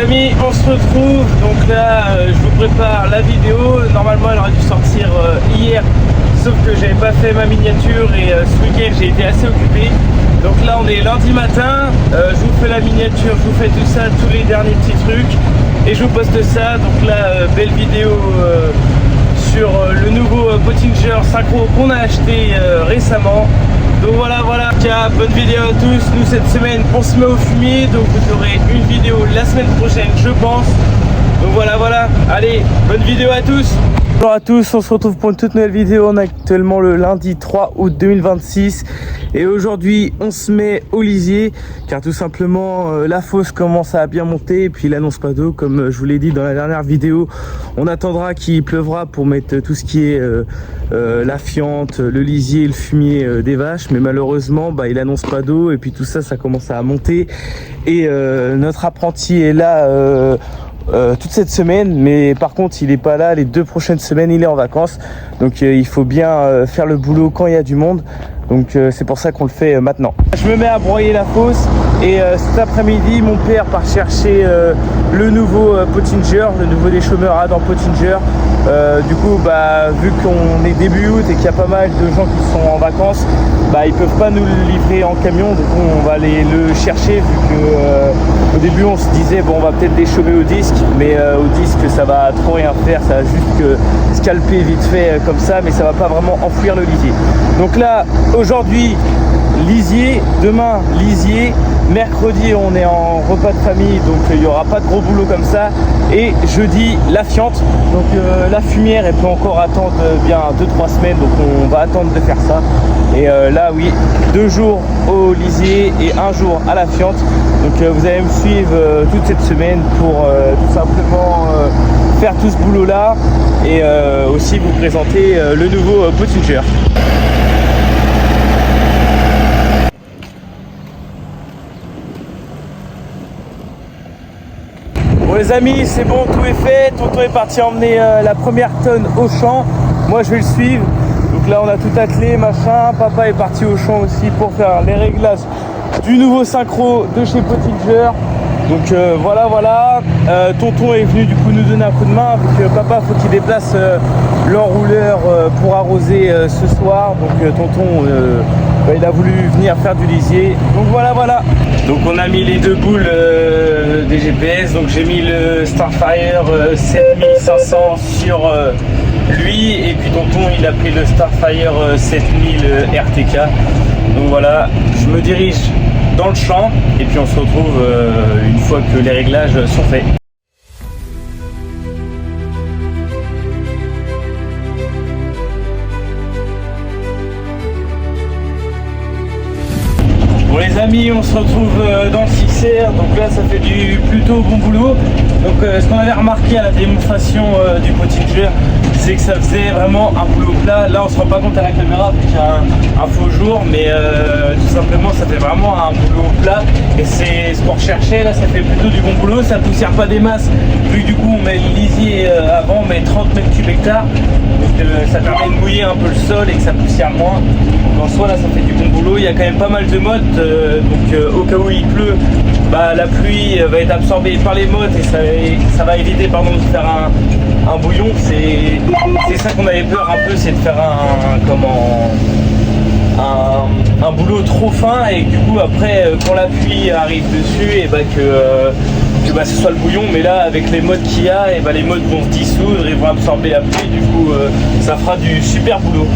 amis, on se retrouve. Donc là, je vous prépare la vidéo. Normalement, elle aurait dû sortir hier, sauf que j'avais pas fait ma miniature et ce week-end j'ai été assez occupé. Donc là, on est lundi matin. Je vous fais la miniature, je vous fais tout ça, tous les derniers petits trucs, et je vous poste ça. Donc là, belle vidéo sur le nouveau Pottinger synchro qu'on a acheté récemment. Donc voilà, tiens, bonne vidéo à tous. Nous cette semaine on se met au fumier, donc vous aurez une vidéo la semaine prochaine je pense. Donc voilà, allez, bonne vidéo à tous. Bonjour à tous, on se retrouve pour une toute nouvelle vidéo. On est actuellement le lundi 3 août 2026 et aujourd'hui on se met au lisier car tout simplement la fosse commence à bien monter et puis il annonce pas d'eau comme je vous l'ai dit dans la dernière vidéo. On attendra qu'il pleuvra pour mettre tout ce qui est la fiente, le lisier, le fumier des vaches, mais malheureusement il annonce pas d'eau et puis tout ça commence à monter et notre apprenti est là toute cette semaine, mais par contre il est pas là les 2 prochaines semaines, il est en vacances, donc il faut bien faire le boulot quand il y a du monde, donc c'est pour ça qu'on le fait maintenant. Je me mets à broyer la fosse et cet après-midi mon père part chercher le nouveau Pottinger, le nouveau déchômeur Adam Pottinger. Du coup vu qu'on est début août et qu'il y a pas mal de gens qui sont en vacances, ils peuvent pas nous le livrer en camion, donc on va aller le chercher vu que au début on se disait on va peut-être déchaumer au disque, mais au disque ça va trop rien faire, ça va juste que scalper vite fait comme ça, mais ça va pas vraiment enfouir le lisier. Donc là aujourd'hui lisier, demain lisier, mercredi on est en repas de famille, donc il n'y aura pas de gros boulot comme ça, et jeudi la fiente, donc la fumière elle peut encore attendre bien 2-3 semaines, donc on va attendre de faire ça. Et là oui, 2 jours au lisier et 1 jour à la fiente, donc vous allez me suivre toute cette semaine pour tout simplement faire tout ce boulot là et aussi vous présenter le nouveau Pottinger. Bon les amis, c'est bon, tout est fait. Tonton est parti emmener la première tonne au champ. Moi je vais le suivre. Donc là on a tout attelé, machin. Papa est parti au champ aussi pour faire les réglages du nouveau synchro de chez Pottinger. Donc voilà. Tonton est venu du coup nous donner un coup de main vu que papa faut qu'il déplace l'enrouleur pour arroser ce soir. Donc tonton il a voulu venir faire du lisier. Donc voilà. Donc on a mis les 2 boules des GPS. Donc j'ai mis le Starfire 7500 sur lui, et puis tonton il a pris le Starfire 7000 RTK. Donc voilà, je me dirige dans le champ et puis on se retrouve une fois que les réglages sont faits. Bon les amis, on se retrouve dans le fixer, donc là ça fait du plutôt bon boulot. Donc ce qu'on avait remarqué à la démonstration du Pottinger, c'est que ça faisait vraiment un boulot plat. Là on se rend pas compte à la caméra vu qu'il y a un faux jour, mais tout simplement ça fait vraiment un boulot plat et c'est ce qu'on recherchait. Là ça fait plutôt du bon boulot, ça poussière pas des masses vu que du coup on met le lisier avant, on met 30 mètres cubes hectares, donc ça permet de mouiller un peu le sol et que ça poussière moins. Donc en soi là ça fait du bon boulot. Il y a quand même pas mal de mottes, donc au cas où il pleut, la pluie va être absorbée par les mottes et ça va éviter de faire un bouillon. C'est ça qu'on avait peur un peu, c'est de faire un boulot trop fin et du coup après quand la pluie arrive dessus et que ce soit le bouillon, mais là avec les mottes qu'il y a, les mottes vont se dissoudre et vont absorber la pluie, du coup ça fera du super boulot.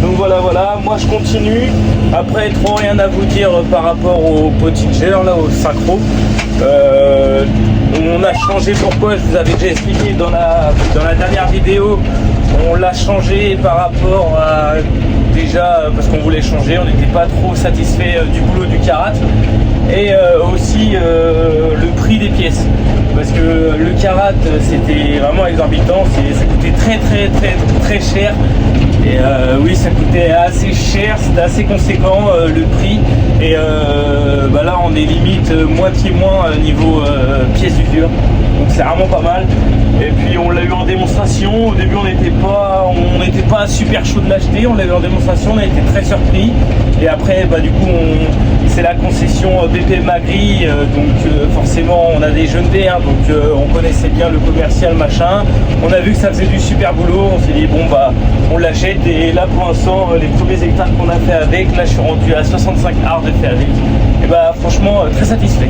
Donc voilà, moi je continue. Après trop rien à vous dire par rapport au Pottinger, là au synchro. On a changé, pourquoi je vous avais déjà expliqué dans la dernière vidéo. On l'a changé par rapport à déjà parce qu'on voulait changer, on n'était pas trop satisfait du boulot du Karat, et aussi le prix des pièces, parce que le Karat c'était vraiment exorbitant, ça coûtait très cher. Et oui, ça coûtait assez cher, c'était assez conséquent le prix. Et là on est limite moitié moins niveau pièces d'usure, donc c'est vraiment pas mal. Et puis on l'a eu en démonstration. Au début on n'était pas super chaud de l'acheter, on l'a eu en démonstration, on a été très surpris. Et après du coup c'est la concession BP Magri, donc forcément on a des jeunes dés, hein, donc on connaissait bien le commercial machin. On a vu que ça faisait du super boulot, on s'est dit bon bah on l'achète, et là pour l'instant les premiers hectares qu'on a fait avec, là je suis rendu à 65 arts de fer avec, et bah franchement très satisfait.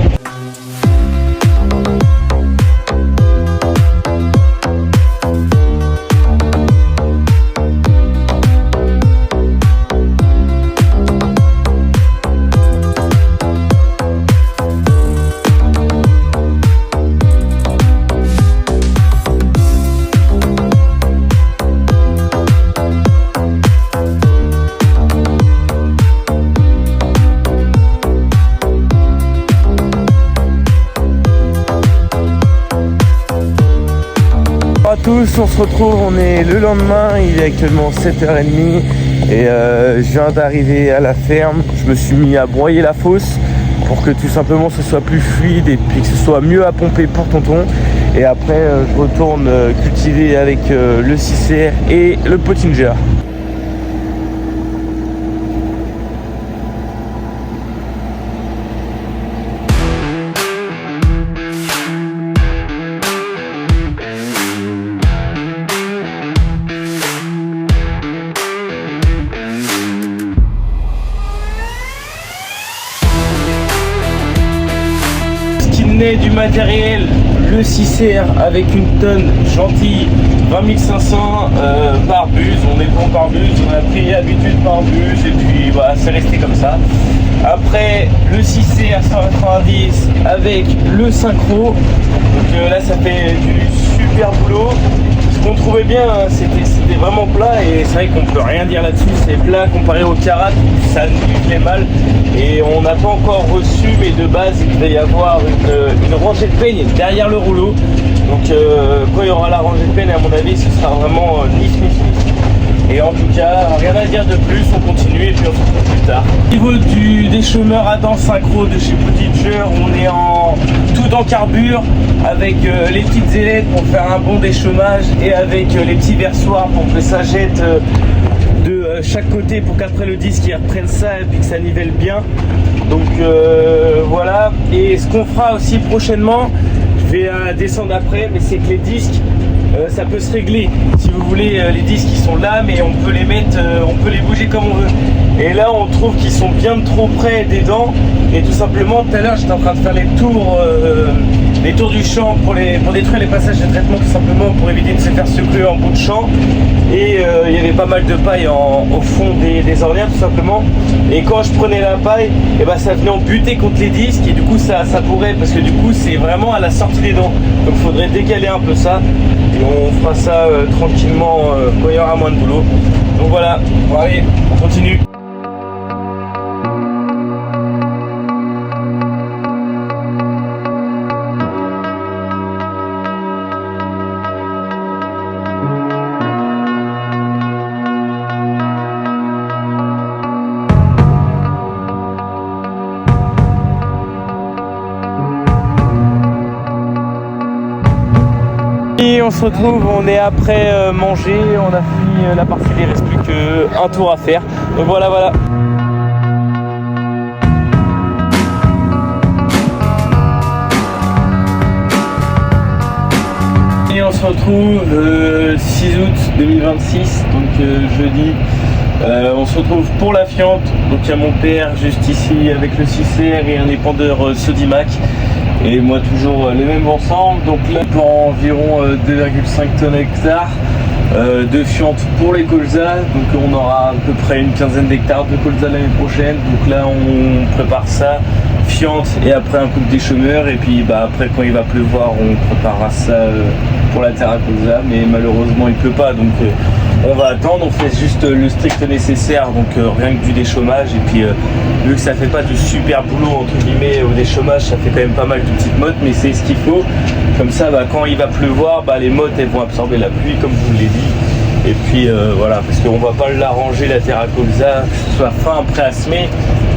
Bonjour à tous, on se retrouve, on est le lendemain, il est actuellement 7h30 et je viens d'arriver à la ferme. Je me suis mis à broyer la fosse pour que tout simplement ce soit plus fluide et puis que ce soit mieux à pomper pour tonton. Et après je retourne cultiver avec le 6R et le Pottinger. Du matériel, le 6R avec une tonne gentille, 20 500 par bus. On est bon par bus, on a pris l'habitude par bus et puis voilà, c'est resté comme ça. Après le 6R 190 avec le synchro, donc là ça fait du super boulot. Ce qu'on trouvait bien, c'était vraiment plat, et c'est vrai qu'on peut rien dire là-dessus, c'est plat comparé au Karat, ça nuit mal, et on n'a pas encore reçu, mais de base il devait y avoir une rangée de peigne derrière le rouleau, donc quand il y aura la rangée de peigne, à mon avis ce sera vraiment nif. Et en tout cas, rien à dire de plus, on continue et puis on se retrouve plus tard. Au niveau des chômeurs à dents synchro de chez Pottinger, on est tout en carbure, avec les petites ailettes pour faire un bon déchômage, et avec les petits versoirs pour que ça jette de chaque côté pour qu'après le disque il reprenne ça et puis que ça nivelle bien. Donc voilà. Et ce qu'on fera aussi prochainement, je vais descendre après, mais c'est que les disques, ça peut se régler. Si vous voulez, les disques ils sont là, mais on peut les mettre, on peut les bouger comme on veut. Et là on trouve qu'ils sont bien trop près des dents, et tout simplement tout à l'heure j'étais en train de faire les tours du champ pour détruire les passages de traitement, tout simplement pour éviter de se faire secouer en bout de champ. Et il y avait pas mal de paille au fond des ornières tout simplement, et quand je prenais la paille, et ben ça venait en buter contre les disques, et du coup ça pourrait, parce que du coup c'est vraiment à la sortie des dents, donc il faudrait décaler un peu ça, et on fera ça tranquillement quand il y aura moins de boulot. Donc voilà, bon, allez, on continue. Et on se retrouve, on est après manger, on a fini la partie, il ne reste plus qu'un tour à faire. Donc voilà. Et on se retrouve le 6 août 2026, donc jeudi. On se retrouve pour la fiente. Donc il y a mon père juste ici avec le 6R et un épandeur Sodimac. Et moi toujours les mêmes ensemble. Donc là pour environ 2,5 tonnes hectares de fientes pour les colzas. Donc on aura à peu près une quinzaine d'hectares de colzas l'année prochaine. Donc là on prépare ça, fiente, et après un coup de déchômeur. Et puis après quand il va pleuvoir on préparera ça pour la terre à colza. Mais malheureusement il pleut pas, donc on va attendre, on fait juste le strict nécessaire, donc rien que du déchômage. Et puis vu que ça fait pas du super boulot entre guillemets au déchômage, ça fait quand même pas mal de petites mottes, mais c'est ce qu'il faut. Comme ça quand il va pleuvoir, les mottes elles vont absorber la pluie comme je vous l'ai dit. Et puis voilà, parce qu'on va pas l'arranger la terre à colza, que ce soit fin prêt à semer,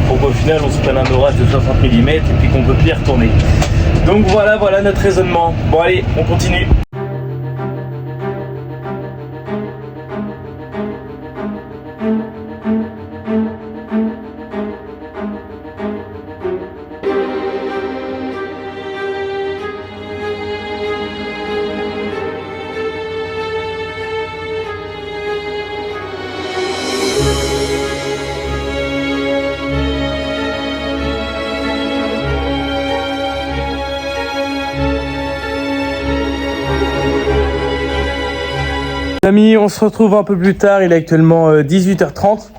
pour qu'au final on se prenne un orage de 60 mm et puis qu'on peut plus y retourner. Donc voilà notre raisonnement. Bon allez, on continue. Les amis, on se retrouve un peu plus tard, il est actuellement 18h30.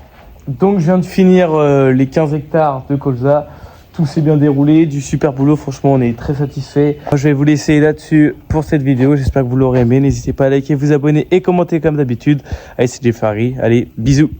Donc je viens de finir les 15 hectares de colza. Tout s'est bien déroulé, du super boulot, franchement on est très satisfait. Je vais vous laisser là-dessus pour cette vidéo, j'espère que vous l'aurez aimé. N'hésitez pas à liker, vous abonner et commenter comme d'habitude. Allez, c'est Jeffari, allez, bisous.